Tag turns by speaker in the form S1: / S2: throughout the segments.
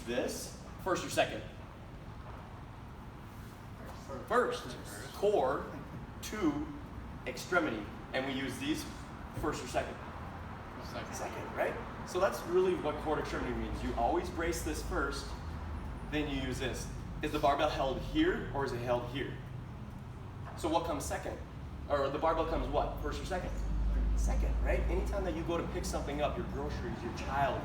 S1: this, first or second? First. Core to extremity. And we use these first or second? Second, right? So that's really what core to extremity means. You always brace this first, then you use this. Is the barbell held here or is it held here? So what comes second? Or the barbell comes what? First or second? Second, right? Anytime that you go to pick something up, your groceries, your child,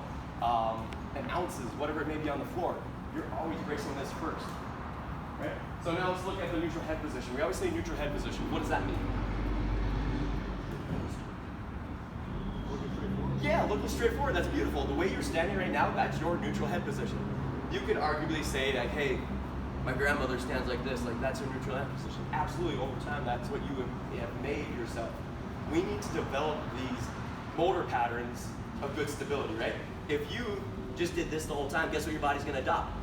S1: and ounces, whatever it may be on the floor, you're always bracing this first, right? So now let's look at the neutral head position. We always say neutral head position. What does that mean? Yeah, looking straight forward. That's beautiful. The way you're standing right now, that's your neutral head position. You could arguably say that, hey, my grandmother stands like this, like that's her neutral head position. Absolutely, over time, that's what you have made yourself. We need to develop these motor patterns of good stability, right? If you just did this the whole time, guess what your body's gonna adopt?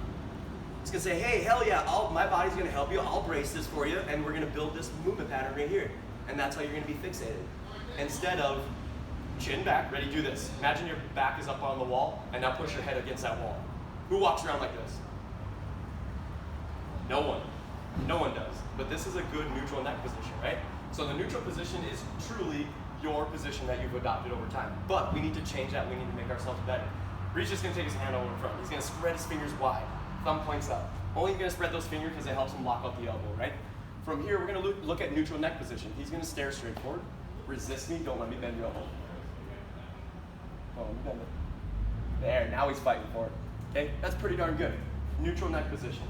S1: It's gonna say, hey, hell yeah, my body's gonna help you, I'll brace this for you, and we're gonna build this movement pattern right here. And that's how you're gonna be fixated. Instead of chin back, ready, do this. Imagine your back is up on the wall, and now push your head against that wall. Who walks around like this? No one. No one does. But this is a good neutral neck position, right? So the neutral position is truly your position that you've adopted over time. But we need to change that. We need to make ourselves better. Reed's just going to take his hand over in front. He's going to spread his fingers wide. Thumb points up. Only going to spread those fingers because it helps him lock up the elbow, right? From here, we're going to look at neutral neck position. He's going to stare straight forward. Resist me. Don't let me bend your elbow. Don't let me bend it. There. Now he's fighting for it. Okay? That's pretty darn good. Neutral neck position.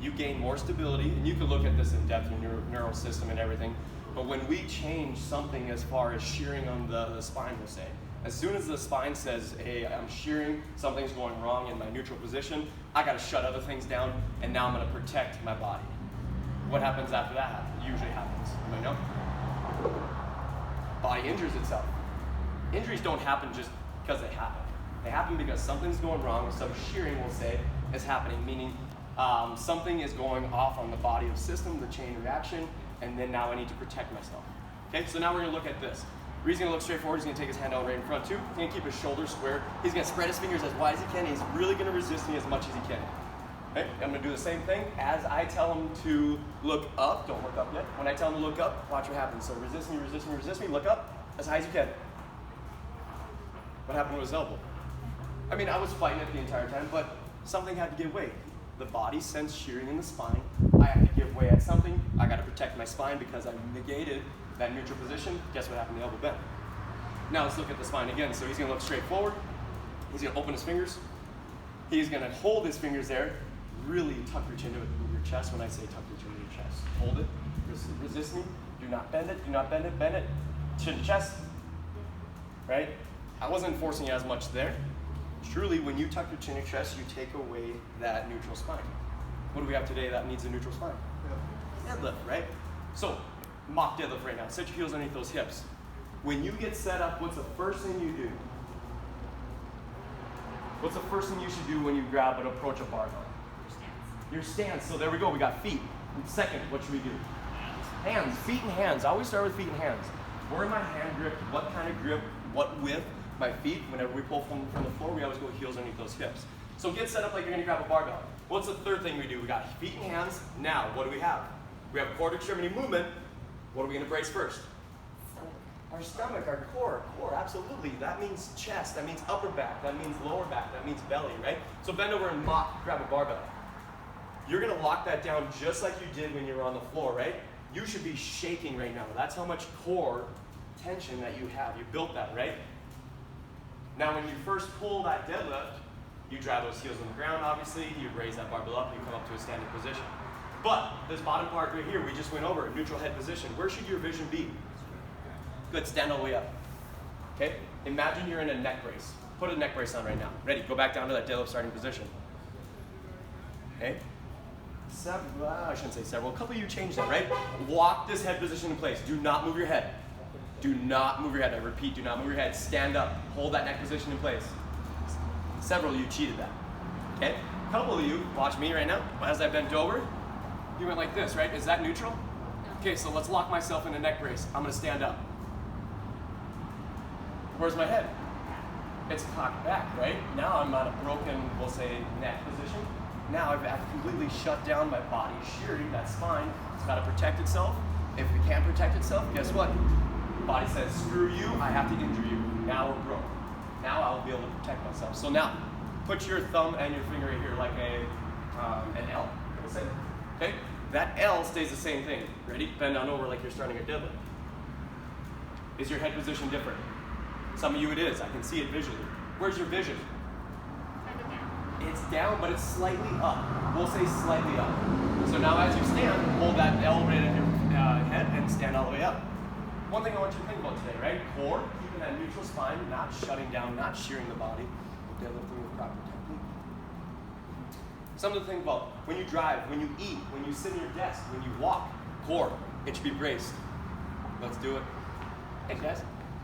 S1: You gain more stability, and you can look at this in depth in your neural system and everything. But when we change something as far as shearing on the spine, we'll say, as soon as the spine says, hey, I'm shearing, something's going wrong in my neutral position, I gotta shut other things down, and now I'm gonna protect my body. What happens after that usually happens? Anybody know? Body injures itself. Injuries don't happen just because they happen. They happen because something's going wrong, some shearing, we'll say, is happening, meaning something is going off on the body of system, the chain reaction, and then now I need to protect myself. Okay, so now we're gonna look at this. Reed's gonna look straight forward, he's gonna take his hand out right in front too. He's gonna keep his shoulders square. He's gonna spread his fingers as wide as he can. He's really gonna resist me as much as he can. Okay, I'm gonna do the same thing. As I tell him to look up, don't look up yet. When I tell him to look up, watch what happens. So resist me, resist me, resist me, look up as high as you can. What happened with his elbow? I mean, I was fighting it the entire time, but something had to give way. The body sends shearing in the spine. I have to give way at something. I got to protect my spine because I negated that neutral position. Guess what happened? The elbow bent. Now let's look at the spine again. So he's going to look straight forward. He's going to open his fingers. He's going to hold his fingers there. Really tuck your chin to your chest. When I say tuck your chin to your chest, hold it. Resist me. Do not bend it. Do not bend it. Bend it. Chin to chest. Right? I wasn't forcing as much there. Truly, when you tuck your chin and chest, you take away that neutral spine. What do we have today that needs a neutral spine? Deadlift, right? So, mock deadlift right now. Set your heels underneath those hips. When you get set up, what's the first thing you do? What's the first thing you should do when you grab and approach a barbell? Your stance. So there we go, we got feet. Second, what should we do? Hands, feet and hands. I always start with feet and hands. Where am I hand gripped? What kind of grip? What width? My feet, whenever we pull from the floor, we always go heels underneath those hips. So get set up like you're gonna grab a barbell. What's the third thing we do? We got feet and hands. Now, what do we have? We have core to extremity movement. What are we gonna brace first? Our stomach, our core, absolutely. That means chest, that means upper back, that means lower back, that means belly, right? So bend over and grab a barbell. You're gonna lock that down just like you did when you were on the floor, right? You should be shaking right now. That's how much core tension that you have. You built that, right? Now when you first pull that deadlift, you drive those heels on the ground, obviously, you raise that barbell up, you come up to a standing position. But this bottom part right here, we just went over, neutral head position. Where should your vision be? Good, stand all the way up. Okay, imagine you're in a neck brace. Put a neck brace on right now. Ready, go back down to that deadlift starting position. Okay, I shouldn't say several, a couple of you changed that, right? Lock this head position in place. Do not move your head. Do not move your head. I repeat, do not move your head. Stand up. Hold that neck position in place. Several of you cheated that. Okay? A couple of you, watch me right now. As I bent over, you went like this, right? Is that neutral? No. Okay, so let's lock myself in a neck brace. I'm going to stand up. Where's my head? it's cocked back, right? Now I'm on a broken, we'll say, neck position. Now I've completely shut down my body, shearing that spine. It's got to protect itself. If it can't protect itself, guess what? The body says, screw you, I have to injure you. Now we're broke. Now I'll be able to protect myself. So now, put your thumb and your finger right here like an L, we'll say. Okay? That L stays the same thing. Ready? Bend on over like you're starting a deadlift. Is your head position different? Some of you it is. I can see it visually. Where's your vision? It's down, but it's slightly up. We'll say slightly up. So now as you stand, hold that L right in your head and stand all the way up. One thing I want you to think about today, right? Core, keeping that neutral spine, not shutting down, not shearing the body. Deadlifting with proper technique. Something to think about. When you drive, when you eat, when you sit in your desk, when you walk, core, it should be braced. Let's do it. Thanks, guys.